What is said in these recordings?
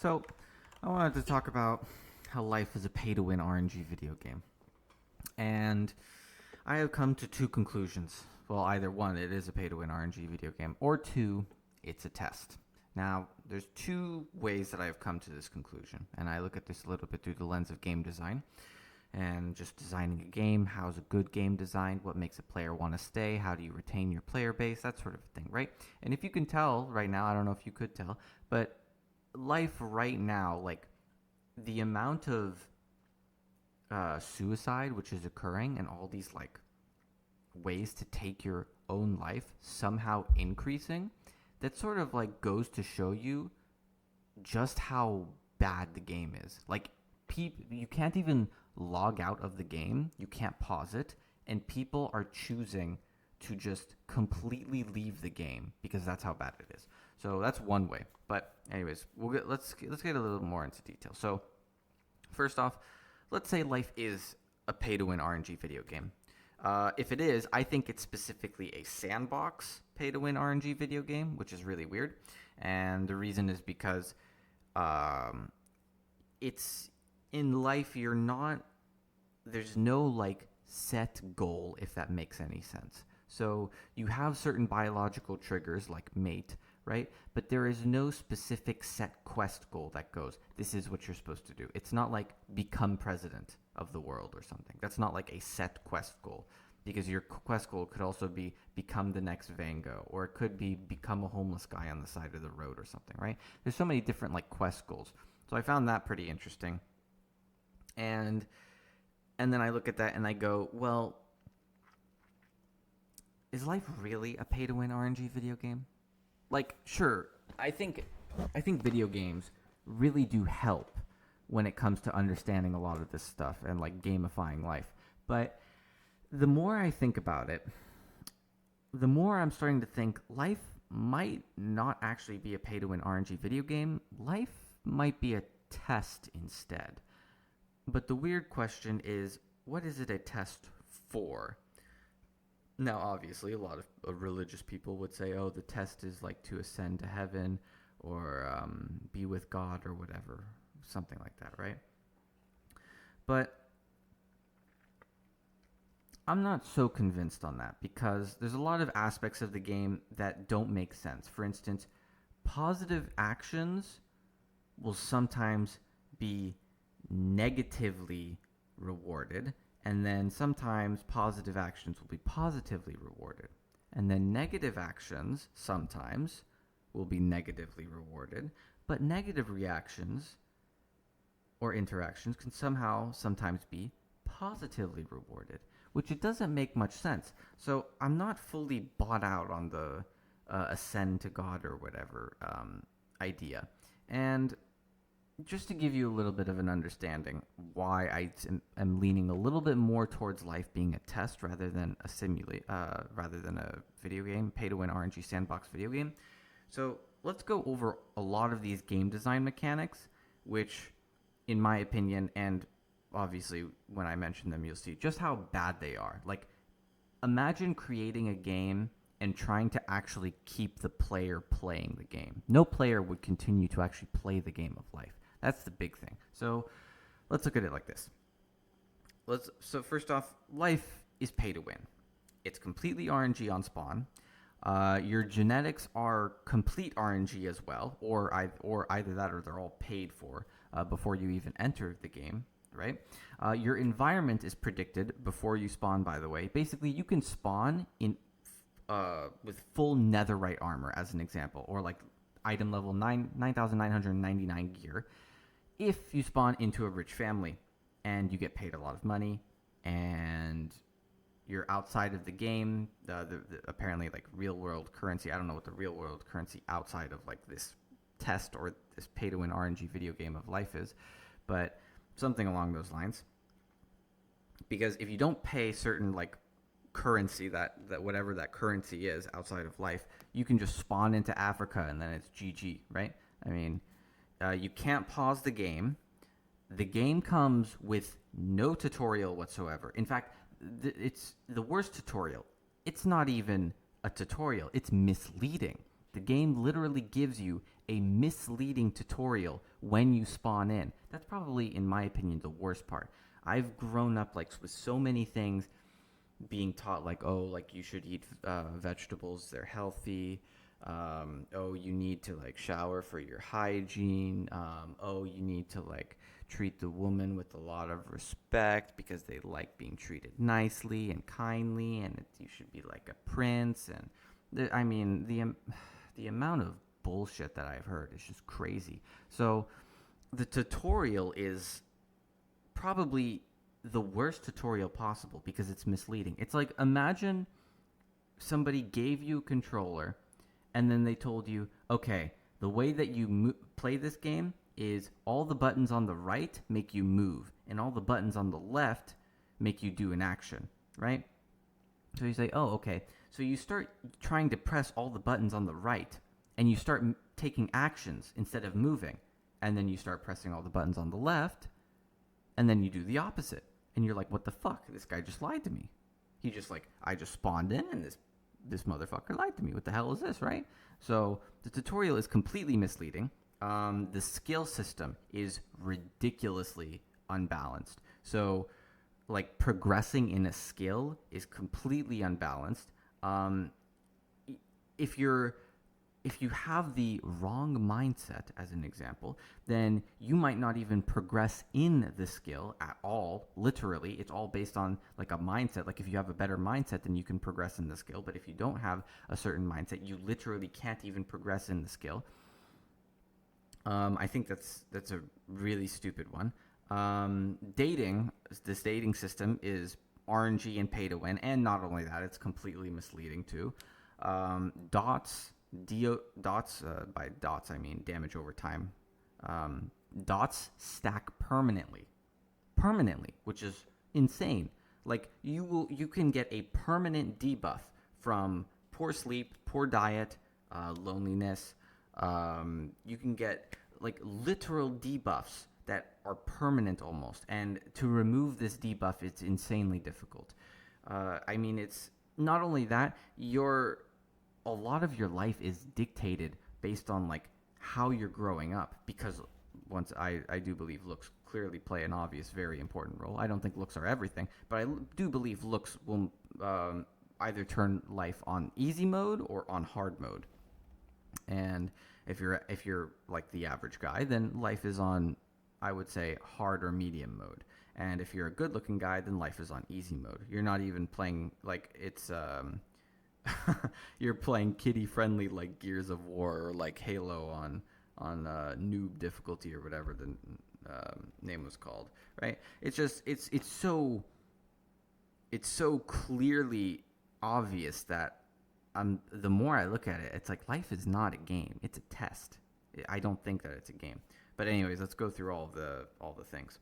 So, I wanted to talk about how life is a pay-to-win RNG video game. And I have come to two conclusions. Well, either one, it is a pay-to-win RNG video game, or two, it's a test. Now, there's two ways that I have come to this conclusion, and I look at this a little bit through the lens of game design and just designing a game. How's a good game designed? What makes a player want to stay? How do you retain your player base? That sort of thing, right? And if you can tell right now, I don't know if you could tell, but life right now, like the amount of suicide which is occurring and all these like ways to take your own life somehow increasing, that sort of like goes to show you just how bad the game is. Like, you can't even log out of the game, you can't pause it, and people are choosing to just completely leave the game because that's how bad it is. So that's one way. But anyways, let's get a little more into detail. So first off, let's say life is a pay-to-win RNG video game. If it is, I think it's specifically a sandbox pay-to-win RNG video game, which is really weird. And the reason is because it's in life, there's no like set goal, if that makes any sense. So you have certain biological triggers like mate, right? But there is no specific set quest goal that goes, this is what you're supposed to do. It's not like become president of the world or something. That's not like a set quest goal, because your quest goal could also be become the next Van Gogh, or it could be become a homeless guy on the side of the road or something, right? There's so many different like quest goals. So I found that pretty interesting. And then I look at that and I go, well, is life really a pay-to-win RNG video game? Like, sure, I think video games really do help when it comes to understanding a lot of this stuff and like gamifying life. But the more I think about it, the more I'm starting to think life might not actually be a pay-to-win RNG video game. Life might be a test instead. But the weird question is, what is it a test for? Now, obviously, a lot of religious people would say, oh, the test is like to ascend to heaven or be with God or whatever, something like that, right? But I'm not so convinced on that, because there's a lot of aspects of the game that don't make sense. For instance, positive actions will sometimes be negatively rewarded, and then sometimes positive actions will be positively rewarded, and then negative actions sometimes will be negatively rewarded, but negative reactions or interactions can sometimes be positively rewarded, which it doesn't make much sense. So I'm not fully bought out on the ascend to God or whatever idea. And just to give you a little bit of an understanding why I am leaning a little bit more towards life being a test rather than a video game, pay-to-win RNG sandbox video game. So let's go over a lot of these game design mechanics, which, in my opinion, and obviously when I mention them, you'll see just how bad they are. Like, imagine creating a game and trying to actually keep the player playing the game. No player would continue to actually play the game of life. That's the big thing. So let's look at it like this. So first off, life is pay to win. It's completely RNG on spawn. Your genetics are complete RNG as well, or either that or they're all paid for before you even enter the game, right? Your environment is predicted before you spawn, by the way. Basically, you can spawn in with full netherite armor, as an example, or like item level 9,999 gear, if you spawn into a rich family and you get paid a lot of money and you're outside of the game, the apparently like real world currency. I don't know what the real world currency outside of like this test or this pay to win RNG video game of life is, but something along those lines. Because if you don't pay certain like currency, that whatever that currency is outside of life, you can just spawn into Africa and then it's GG, right? I mean, you can't pause the game. The game comes with no tutorial whatsoever. In fact, it's the worst tutorial. It's not even a tutorial. It's misleading. The game literally gives you a misleading tutorial when you spawn in. That's probably, in my opinion, the worst part. I've grown up like with so many things being taught, like, oh, like you should eat vegetables, they're healthy. Oh, you need to like shower for your hygiene. Oh, you need to like treat the woman with a lot of respect because they like being treated nicely and kindly, and you should be like a prince. And I mean, the amount of bullshit that I've heard is just crazy. So the tutorial is probably the worst tutorial possible because it's misleading. It's like, imagine somebody gave you a controller and then they told you, okay, the way that you play this game is all the buttons on the right make you move and all the buttons on the left make you do an action, right? So you say, oh, okay. So you start trying to press all the buttons on the right and you start taking actions instead of moving. And then you start pressing all the buttons on the left and then you do the opposite. And you're like, what the fuck? This guy just lied to me. He just like, I just spawned in and this motherfucker lied to me. What the hell is this, right? So the tutorial is completely misleading. The skill system is ridiculously unbalanced. So like progressing in a skill is completely unbalanced. If you have the wrong mindset, as an example, then you might not even progress in the skill at all. Literally, it's all based on like a mindset. Like if you have a better mindset, then you can progress in the skill. But if you don't have a certain mindset, you literally can't even progress in the skill. I think that's a really stupid one. This dating system is RNG and pay to win, and not only that, it's completely misleading too. Dots, by dots I mean damage over time. Dots stack permanently, which is insane. Like you can get a permanent debuff from poor sleep, poor diet, loneliness. You can get like literal debuffs that are permanent almost, and to remove this debuff, it's insanely difficult. I mean, it's not only that, a lot of your life is dictated based on like how you're growing up, because once I do believe looks clearly play an obvious, very important role. I don't think looks are everything, but I do believe looks will either turn life on easy mode or on hard mode. And if you're like the average guy, then life is on, I would say, hard or medium mode. And if you're a good-looking guy, then life is on easy mode. You're not even playing like it's you're playing kiddie-friendly like Gears of War or like Halo on noob difficulty or whatever the name was called, right? It's just it's so clearly obvious that the more I look at it, it's like life is not a game; it's a test. I don't think that it's a game. But anyways, let's go through all the things.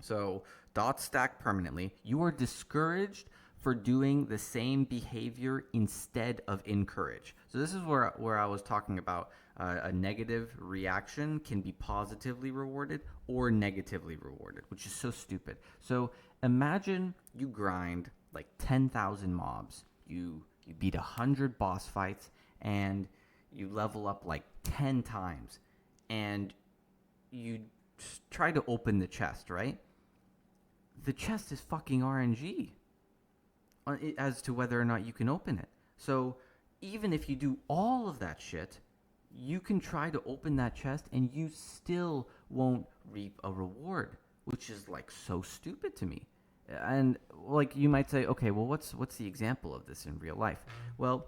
So dots stack permanently. You are discouraged for doing the same behavior instead of encouraged. So this is where I was talking about a negative reaction can be positively rewarded or negatively rewarded, which is so stupid. So imagine you grind like 10,000 mobs. You beat 100 boss fights and you level up like 10 times, and you try to open the chest, right? The chest is fucking RNG as to whether or not you can open it. So even if you do all of that shit, you can try to open that chest and you still won't reap a reward, which is like so stupid to me. And like you might say, okay, well, what's the example of this in real life? Well,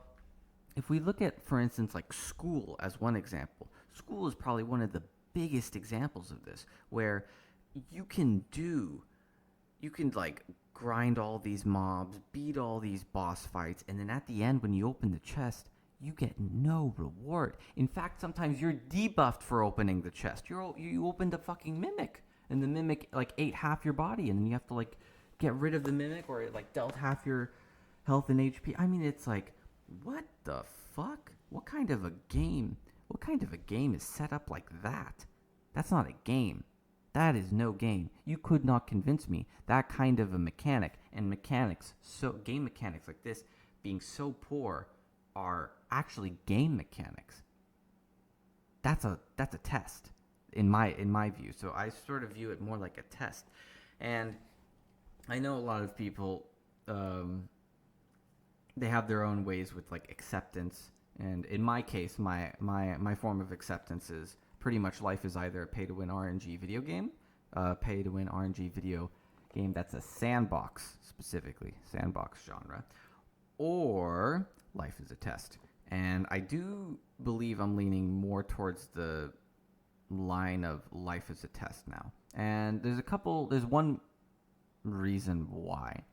if we look at, for instance, like school as one example, school is probably one of the biggest examples of this, where you can like grind all these mobs, beat all these boss fights, and then at the end when you open the chest, you get no reward. In fact, sometimes you're debuffed for opening the chest. You opened a fucking mimic, and the mimic like ate half your body, and then you have to like get rid of the mimic, or it like dealt half your health and HP. I mean, it's like, what the fuck? What kind of a game is set up like that? That's not a game. That is no game. You could not convince me that kind of a mechanic and mechanics, so game mechanics like this being so poor, are actually game mechanics. that's a test in my view. So I sort of view it more like a test. And I know a lot of people, they have their own ways with like acceptance. And in my case, my form of acceptance is pretty much life is either a pay to win RNG video game, pay to win RNG video game that's a sandbox, specifically sandbox genre, or life is a test. And I do believe I'm leaning more towards the line of life is a test now. And there's one reason why.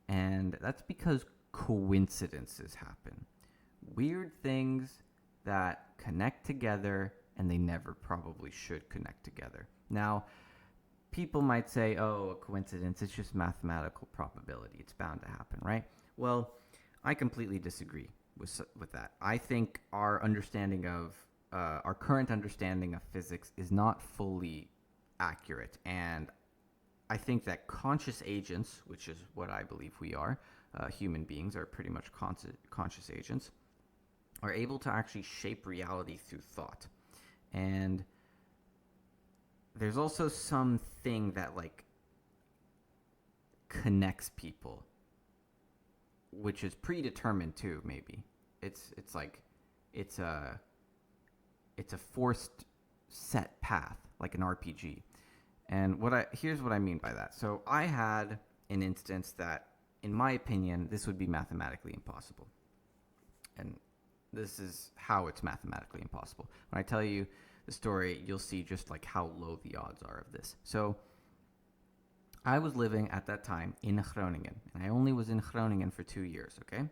And that's because coincidences happen. Weird things that connect together and they never probably should connect together. Now, people might say, oh, a coincidence, it's just mathematical probability. It's bound to happen, right? Well, I completely disagree with that. I think our understanding of, our current understanding of physics is not fully accurate. And I think that conscious agents, which is what I believe we are, human beings are pretty much conscious agents, are able to actually shape reality through thought. And there's also something that like connects people, which is predetermined too. Maybe it's a forced set path, like an RPG. And here's what I mean by that. So I had an instance that, in my opinion, this would be mathematically impossible. And this is how it's mathematically impossible. When I tell you the story, you'll see just like how low the odds are of this. So I was living at that time in Groningen, and I only was in Groningen for 2 years, okay?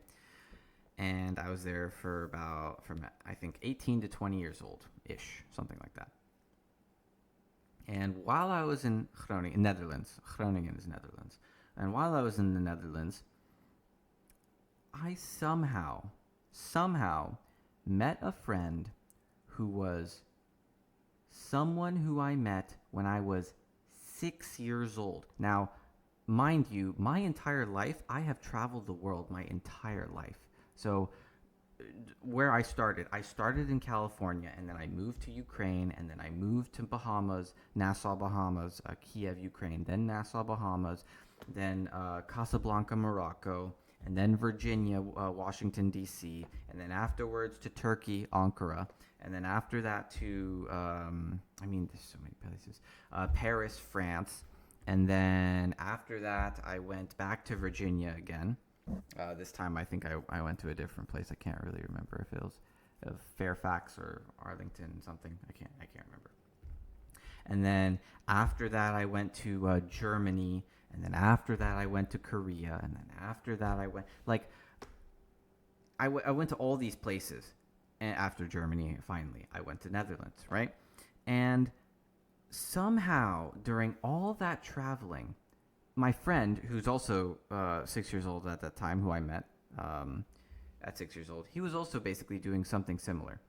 And I was there for from I think 18 to 20 years old-ish, something like that. And while I was in Groningen, Netherlands, Groningen is Netherlands, and while I was in the Netherlands, I somehow met a friend who was someone who I met when I was 6 years old. Now, mind you, my entire life, I have traveled the world my entire life. So where I started in California, and then I moved to Ukraine, and then I moved to Bahamas, Nassau, Bahamas, Kiev, Ukraine, then Nassau, Bahamas, then Casablanca, Morocco, and then Virginia, Washington, D.C., and then afterwards to Turkey, Ankara, and then after that to, there's so many places, Paris, France, and then after that I went back to Virginia again. This time I think I went to a different place. I can't really remember if it was Fairfax or Arlington something. I can't remember. And then after that I went to Germany, and then after that I went to Korea, and then after that I went I went to all these places. And after Germany, finally I went to Netherlands, right? And somehow during all that traveling, my friend, who's also 6 years old at that time, who I met at 6 years old, he was also basically doing something similar.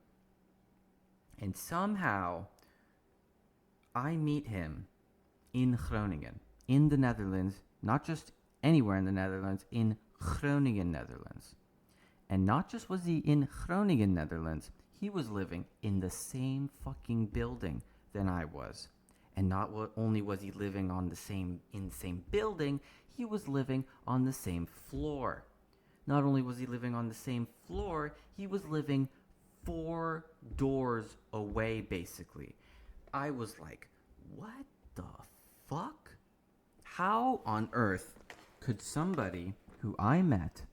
And somehow, I meet him in Groningen, in the Netherlands, not just anywhere in the Netherlands, in Groningen, Netherlands. And not just was he in Groningen, Netherlands, he was living in the same fucking building than I was. And not only was he living in the same building, he was living on the same floor. Not only was he living on the same floor, he was living 4 doors away, basically. I was like, what the fuck? How on earth could somebody who I met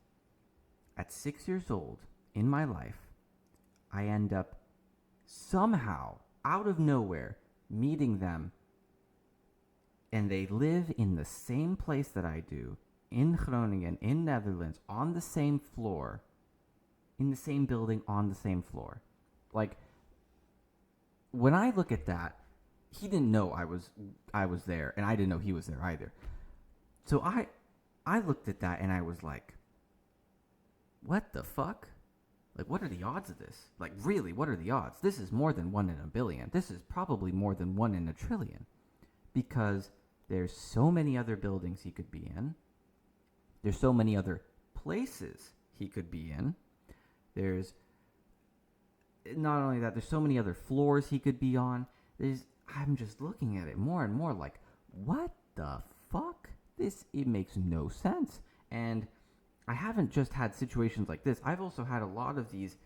at 6 years old in my life, I end up somehow, out of nowhere, meeting them, and they live in the same place that I do, in Groningen, in Netherlands, on the same floor, in the same building, on the same floor. Like, when I look at that, he didn't know I was there, and I didn't know he was there either. So I looked at that, and I was like, what the fuck? Like, what are the odds of this? Like, really, what are the odds? This is more than 1 in a billion. This is probably more than 1 in a trillion. Because there's so many other buildings he could be in. There's so many other places he could be in. There's not only that, there's so many other floors he could be on. I'm just looking at it more and more like, what the fuck? It makes no sense. And I haven't just had situations like this. I've also had a lot of these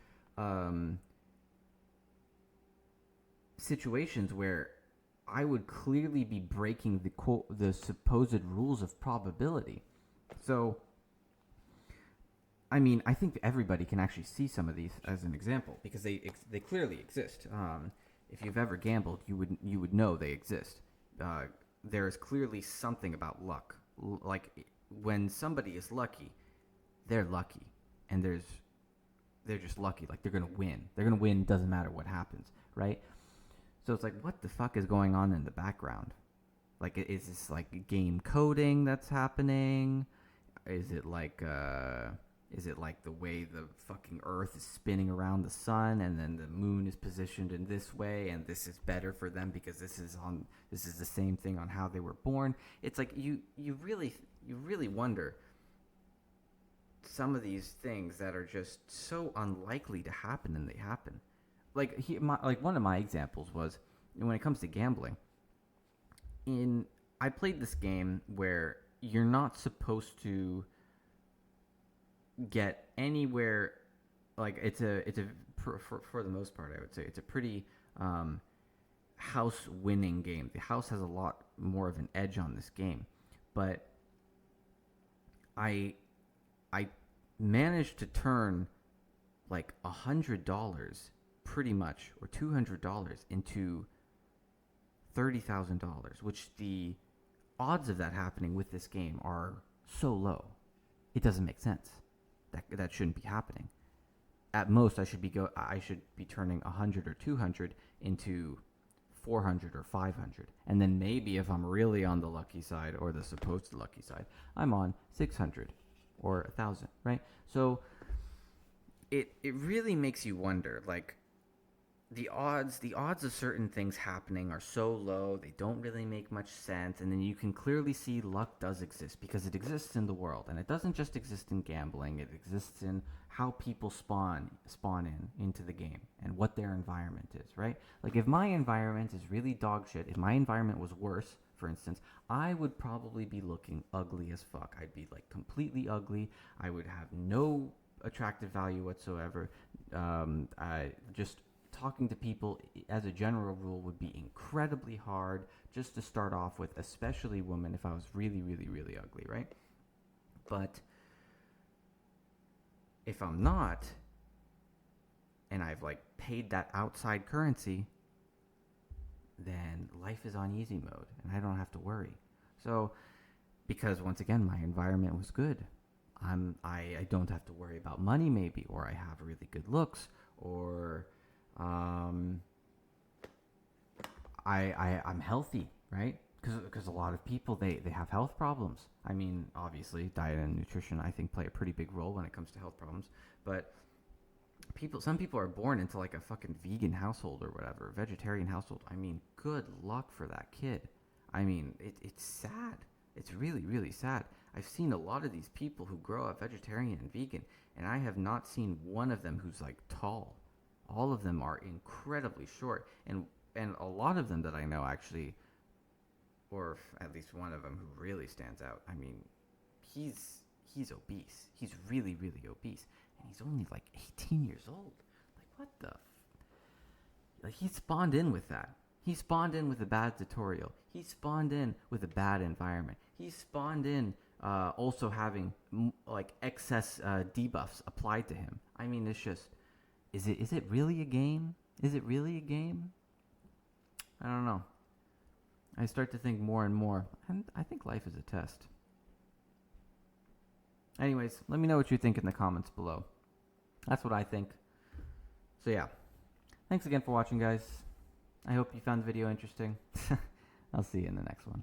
situations where I would clearly be breaking the supposed rules of probability. So, I mean, I think everybody can actually see some of these as an example because they clearly exist. If you've ever gambled, you would know they exist. There is clearly something about luck. Like when somebody is lucky, they're lucky, and they're just lucky. Like they're gonna win. They're gonna win. Doesn't matter what happens, right? So it's like, what the fuck is going on in the background? Like, is this like game coding that's happening? Is it like the way the fucking Earth is spinning around the sun, and then the moon is positioned in this way, and this is better for them because this is the same thing on how they were born? It's like you really wonder some of these things that are just so unlikely to happen, and they happen. Like one of my examples was when it comes to gambling. I played this game where you're not supposed to get anywhere. Like it's a for the most part, I would say it's a pretty house winning game. The house has a lot more of an edge on this game, but I managed to turn like $100 pretty much, or $200 into $30,000, which the odds of that happening with this game are so low. It doesn't make sense. That shouldn't be happening. At most, I should be turning 100 or 200 into 400 or 500, and then maybe if I'm really on the lucky side or the supposed lucky side, I'm on 600 or 1,000, right? So it really makes you wonder, like, the odds of certain things happening are so low, they don't really make much sense, and then you can clearly see luck does exist because it exists in the world, and it doesn't just exist in gambling, it exists in how people spawn into the game and what their environment is, right? Like if my environment is really dog shit, if my environment was worse, for instance, I would probably be looking ugly as fuck. I'd be like completely ugly. I would have no attractive value whatsoever. I just talking to people as a general rule would be incredibly hard just to start off with, especially women, if I was really, really, really ugly, right? But if I'm not, and I've like paid that outside currency, then life is on easy mode and I don't have to worry. So, because once again, my environment was good. I don't have to worry about money maybe, or I have really good looks, or I'm healthy, right? Because a lot of people, they have health problems. I mean, obviously, diet and nutrition, I think, play a pretty big role when it comes to health problems. But some people are born into like a fucking vegan household or whatever, vegetarian household. I mean, good luck for that kid. I mean, it's sad. It's really, really sad. I've seen a lot of these people who grow up vegetarian and vegan, and I have not seen one of them who's like tall. All of them are incredibly short, and a lot of them that I know actually, or at least one of them who really stands out. I mean, he's obese. He's really, really obese, and he's only like 18 years old. Like, what the? Like, he spawned in with that. He spawned in with a bad tutorial. He spawned in with a bad environment. He spawned in also having like excess debuffs applied to him. I mean, it's just, is it really a game? Is it really a game? I don't know. I start to think more and more, and I think life is a test. Anyways, let me know what you think in the comments below. That's what I think. So yeah, thanks again for watching, guys. I hope you found the video interesting. I'll see you in the next one.